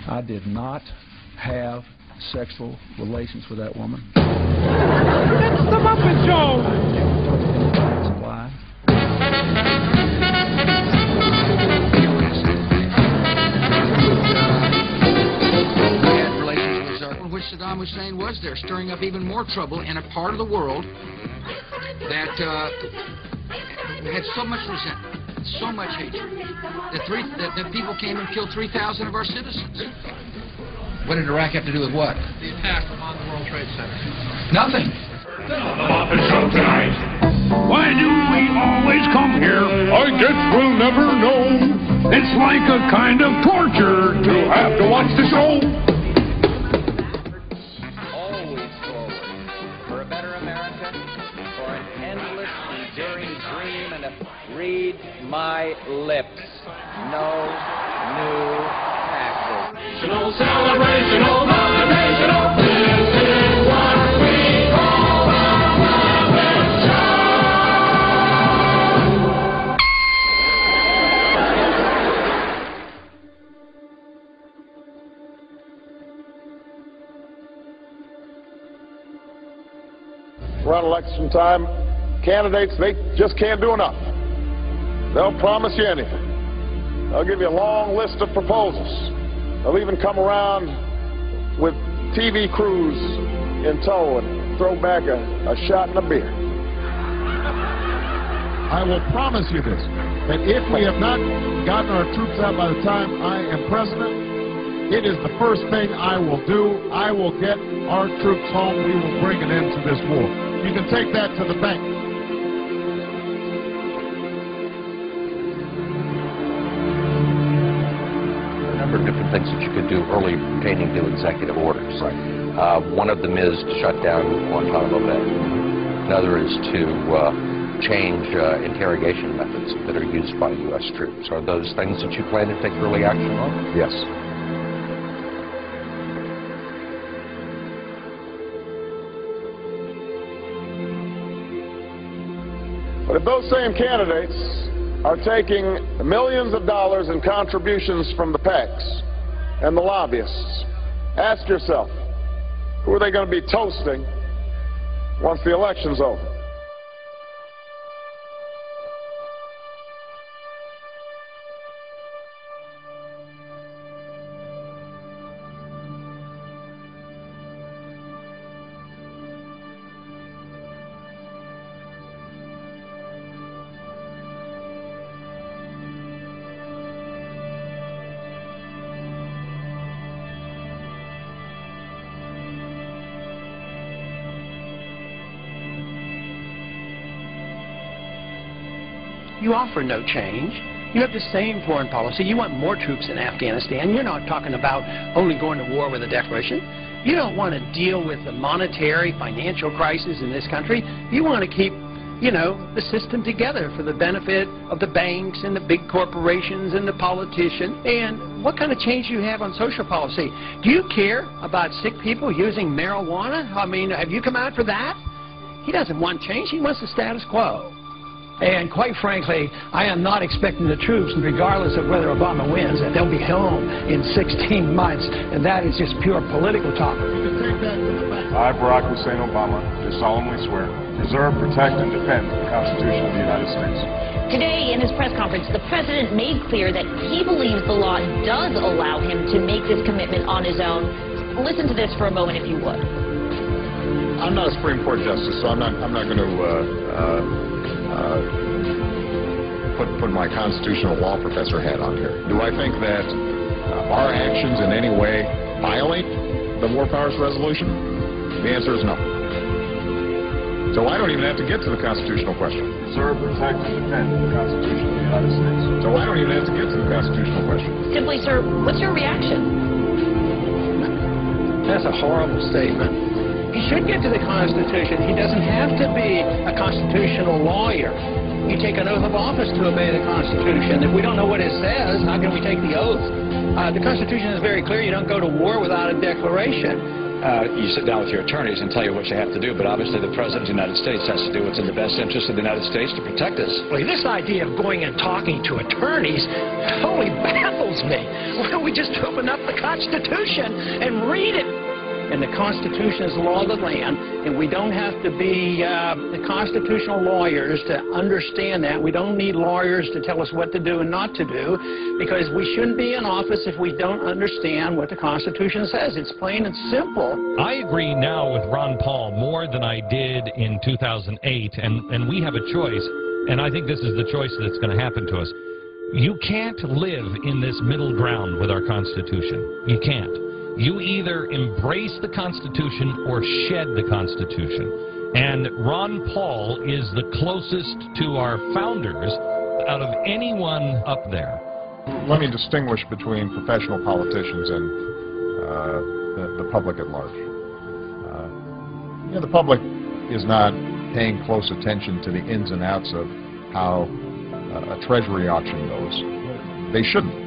I did not have sexual relations with that woman. That's the Muppet Show! That's a lie. Had relations with which Saddam Hussein was there, stirring up even more trouble in a part of the world that had so much resentment, so much hatred, that people came and killed 3,000 of our citizens. What did Iraq have to do with what? The attack on the World Trade Center. Nothing. The Muppet Show tonight. Why do we always come here? I guess we'll never know. It's like a kind of torture to have to watch the show. Always forward for a better America, for an endless, enduring dream, and read my lips. No new taxes. Celebrational, motivational. This is what we call a Muppet Show. Around election time, candidates, they just can't do enough. They'll promise you anything. They'll give you a long list of proposals. They'll even come around with TV crews in tow and throw back a shot and a beer. I will promise you this, that if we have not gotten our troops out by the time I am president, it is the first thing I will do. I will get our troops home. We will bring an end to this war. You can take that to the bank. Of different things that you could do early pertaining to executive orders. Right. One of them is to shut down Guantanamo Bay. Another is to change interrogation methods that are used by U.S. troops. Are those things that you plan to take early action on? Yes. But if those same candidates are taking millions of dollars in contributions from the PACs and the lobbyists, ask yourself, who are they going to be toasting once the election's over? You offer no change. You have the same foreign policy. You want more troops in Afghanistan. You're not talking about only going to war with a declaration. You don't want to deal with the monetary, financial crisis in this country. You want to keep, you know, the system together for the benefit of the banks and the big corporations and the politicians. And what kind of change do you have on social policy? Do you care about sick people using marijuana? I mean, have you come out for that? He doesn't want change. He wants the status quo. And quite frankly, I am not expecting the troops, regardless of whether Obama wins, that they'll be home in 16 months. And that is just pure political talk. I, Barack Hussein Obama, do solemnly swear to preserve, protect, and defend the Constitution of the United States. Today, in his press conference, the president made clear that he believes the law does allow him to make this commitment on his own. Listen to this for a moment, if you would. I'm not a Supreme Court justice, so I'm not going to put my constitutional law professor hat on here. Do I think that our actions in any way violate the War Powers Resolution? The answer is no. So I don't even have to get to the constitutional question. Preserve, protect, and defend the Constitution of the United States. So I don't even have to get to the constitutional question. Simply, sir, what's your reaction? That's a horrible statement. He should get to the Constitution. He doesn't have to be a constitutional lawyer. You take an oath of office to obey the Constitution. If we don't know what it says, how can we take the oath? The Constitution is very clear. You don't go to war without a declaration. you sit down with your attorneys and tell you what you have to do, but obviously the President of the United States has to do what's in the best interest of the United States to protect us. Well, this idea of going and talking to attorneys totally baffles me. Why don't we just open up the Constitution and read it? And the Constitution is the law of the land, and we don't have to be the constitutional lawyers to understand that. We don't need lawyers to tell us what to do and not to do, because we shouldn't be in office if we don't understand what the Constitution says. It's plain and simple. I agree now with Ron Paul more than I did in 2008, and we have a choice, and I think this is the choice that's going to happen to us. You can't live in this middle ground with our Constitution. You can't. You either embrace the Constitution or shed the Constitution. And Ron Paul is the closest to our founders out of anyone up there. Let me distinguish between professional politicians and the public at large. The public is not paying close attention to the ins and outs of how a Treasury auction goes. They shouldn't.